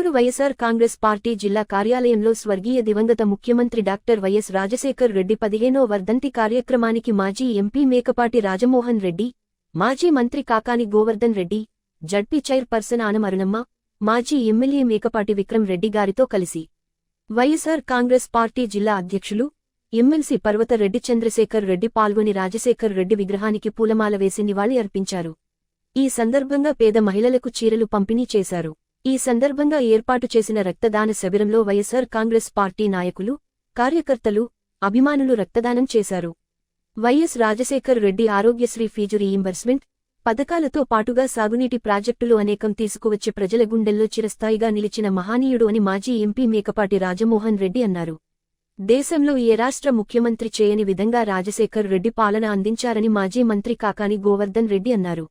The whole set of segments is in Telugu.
నెల్లూరు వైఎస్ఆర్ కాంగ్రెస్ పార్టీ జిల్లా కార్యాలయంలో స్వర్గీయ దివంగత ముఖ్యమంత్రి డాక్టర్ వైఎస్ రాజశేఖర్ రెడ్డి 15వ వర్ధంతి కార్యక్రమానికి మాజీ ఎంపీ మేకపాటి రాజమోహన్ రెడ్డి, మాజీ మంత్రి కాకాని గోవర్ధన్ రెడ్డి, జడ్పీ చైర్పర్సన్ ఆనమరుణమ్మ, మాజీ ఎమ్మెల్యే మేకపాటి విక్రమ్ రెడ్డి గారితో కలిసి వైఎస్ఆర్ కాంగ్రెస్ పార్టీ జిల్లా అధ్యక్షులు, ఎమ్మెల్సీ పర్వత రెడ్డి చంద్రశేఖర్ రెడ్డి పాల్గొని రాజశేఖర్ రెడ్డి విగ్రహానికి పూలమాల వేసి నివాళి అర్పించారు. ఈ సందర్భంగా పేద మహిళలకు చీరలు పంపిణీ చేశారు. ఈ సందర్భంగా ఏర్పాటు చేసిన రక్తదాన శిబిరంలో వైఎస్ఆర్ కాంగ్రెస్ పార్టీ నాయకులు, కార్యకర్తలు, అభిమానులు రక్తదానం చేశారు. YS Rajasekhar Reddy Aarogyasri fee reimbursement పథకాలతో పాటుగా సాగునీటి ప్రాజెక్టులు అనేకం తీసుకువచ్చి ప్రజల గుండెల్లో చిరస్థాయిగా నిలిచిన మహానీయుడు అని మాజీ ఎంపీ మేకపాటి రాజమోహన్ రెడ్డి అన్నారు. దేశంలో ఏ రాష్ట్ర ముఖ్యమంత్రి చేయని విధంగా రాజశేఖర్ రెడ్డి పాలన అందించారని మాజీ మంత్రి కాకాని గోవర్ధన్ రెడ్డి అన్నారు.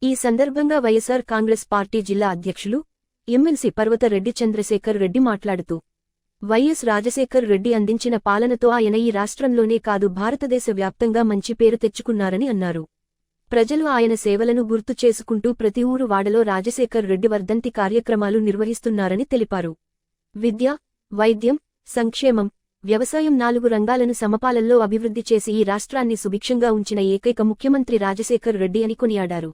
ఈ సందర్భంగా వైఎస్ఆర్ కాంగ్రెస్ పార్టీ జిల్లా అధ్యక్షులు, ఎమ్మెల్సీ పర్వత రెడ్డి చంద్రశేఖర్ రెడ్డి మాట్లాడుతూ, వైఎస్ రాజశేఖర్ రెడ్డి అందించిన పాలనతో ఆయన ఈ రాష్ట్రంలోనే కాదు భారతదేశ వ్యాప్తంగా మంచి పేరు తెచ్చుకున్నారని అన్నారు. ప్రజలు ఆయన సేవలను గుర్తు చేసుకుంటూ ప్రతి ఊరు వాడలో రాజశేఖర్ రెడ్డి వర్ధంతి కార్యక్రమాలు నిర్వహిస్తున్నారని తెలిపారు. విద్య, వైద్యం, సంక్షేమం, వ్యవసాయం 4 రంగాలను సమపాలల్లో అభివృద్ధి చేసి ఈ రాష్ట్రాన్ని సుభిక్షంగా ఉంచిన ఏకైక ముఖ్యమంత్రి రాజశేఖర్ రెడ్డి అని కొనియాడారు.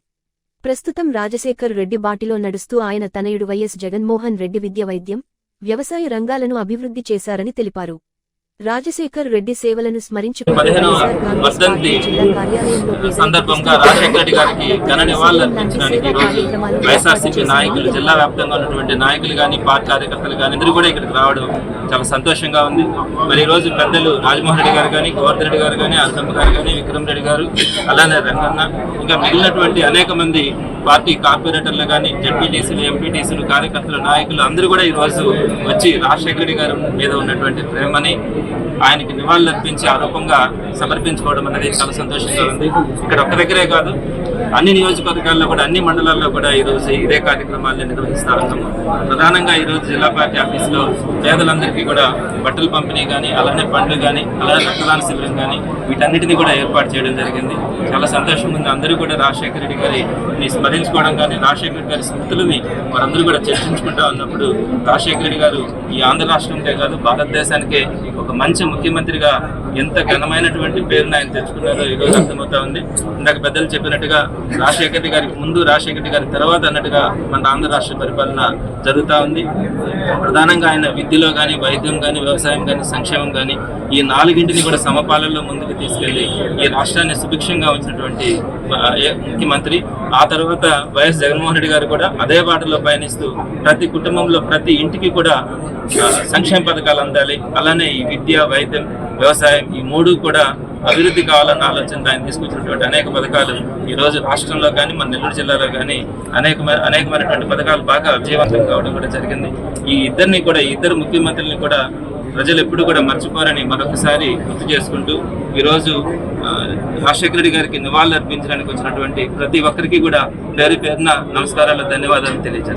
ప్రస్తుతం రాజశేఖర్ రెడ్డి బాటిలో నడుస్తూ ఆయన తనయుడు వైఎస్ జగన్మోహన్ రెడ్డి విద్య, వైద్యం, వ్యవసాయ రంగాలను అభివృద్ధి చేశారని తెలిపారు. రాజశేఖర్ రెడ్డి సేవలను స్మరించుకుంటూ సందర్భంగా రాజశేఖర రెడ్డి గారికి ఘన నివాళులు అర్పించడానికి ఈరోజు వైఎస్ఆర్సీపీ నాయకులు, జిల్లా వ్యాప్తంగా ఉన్నటువంటి నాయకులు కానీ, పార్టీ కార్యకర్తలు కానీ అందరూ కూడా ఇక్కడికి రావడం చాలా సంతోషంగా ఉంది. మరి ఈరోజు పెద్దలు రాజమోహన్ రెడ్డి గారు కానీ, గోవర్ధన్ రెడ్డి గారు కానీ, అంతమ్మ గారు కానీ, విక్రమ్ రెడ్డి గారు, అలానే రంగన్న, ఇంకా మిగిలినటువంటి అనేక మంది పార్టీ కార్పొరేటర్లు కానీ, జడ్పీటీసీలు, ఎంపీటీసీలు, కార్యకర్తలు, నాయకులు అందరూ కూడా ఈరోజు వచ్చి రాజశేఖర రెడ్డి గారి మీద ఉన్నటువంటి ప్రేమని ఆయనకి నివాళులు అర్పించి ఆ రూపంగా సమర్పించుకోవడం అనేది చాలా సంతోషంగా ఉంది. ఇక్కడ ఒక్క దగ్గరే కాదు, అన్ని నియోజకవర్గాల్లో కూడా, అన్ని మండలాల్లో కూడా ఈరోజు ఇదే కార్యక్రమాలను నిర్వహిస్తా ఉన్నాము. ప్రధానంగా ఈరోజు జిల్లా పార్టీ ఆఫీసులో పేదలందరికీ కూడా బట్టలు పంపిణీ కానీ, అలానే పండ్లు కానీ, అలానే రక్తదాన శిబిరం కానీ వీటన్నిటినీ కూడా ఏర్పాటు చేయడం జరిగింది. చాలా సంతోషంగా ఉంది. అందరూ కూడా రాజశేఖర రెడ్డి గారిని స్మరించుకోవడం కానీ, రాజశేఖర రెడ్డి గారి స్మృతులని వారందరూ కూడా చర్చించుకుంటా ఉన్నప్పుడు రాజశేఖర రెడ్డి గారు ఈ ఆంధ్ర రాష్ట్రంకే కాదు భారతదేశానికే ఒక మంచి ముఖ్యమంత్రిగా ఎంత ఘనమైనటువంటి పేరును ఆయన తెచ్చుకున్నారో ఈరోజు అర్థమవుతా ఉంది. ఇందాక పెద్దలు చెప్పినట్టుగా రాజశేఖర రెడ్డి గారికి ముందు, రాజశేఖర రెడ్డి గారి తర్వాత అన్నట్టుగా మన ఆంధ్ర రాష్ట్ర పరిపాలన జరుగుతూ ఉంది. ప్రధానంగా ఆయన విద్యలో కానీ, వైద్యం కానీ, వ్యవసాయం కానీ, సంక్షేమం కానీ ఈ 4గింటిని కూడా సమపాలనలో ముందుకు తీసుకెళ్లి ఈ రాష్ట్రాన్ని సుభిక్షంగా ఉంచినటువంటి ముఖ్యమంత్రి. ఆ తర్వాత వైఎస్ జగన్మోహన్ రెడ్డి గారు కూడా అదే బాటలో పయనిస్తూ ప్రతి కుటుంబంలో, ప్రతి ఇంటికి కూడా సంక్షేమ పథకాలు అందాలి. అలానే ఈ విద్య, వైద్యం, వ్యవసాయం ఈ 3 కూడా అభివృద్ధి కావాలన్న ఆలోచనతో ఆయన తీసుకొచ్చినటువంటి అనేక పథకాలు ఈరోజు రాష్ట్రంలో కానీ, మన నెల్లూరు జిల్లాలో కానీ అనేకమైనటువంటి పథకాలు బాగా విజయవంతం కావడం కూడా జరిగింది. ఈ ఇద్దరు ముఖ్యమంత్రులని కూడా ప్రజలు ఎప్పుడు కూడా మర్చిపోరని మరొకసారి గుర్తు చేసుకుంటూ ఈరోజు రాజశేఖర రెడ్డి గారికి నివాళులు అర్పించడానికి వచ్చినటువంటి ప్రతి ఒక్కరికి కూడా పేరు పేరున నమస్కారాలు, ధన్యవాదాలు తెలియజేస్తాను.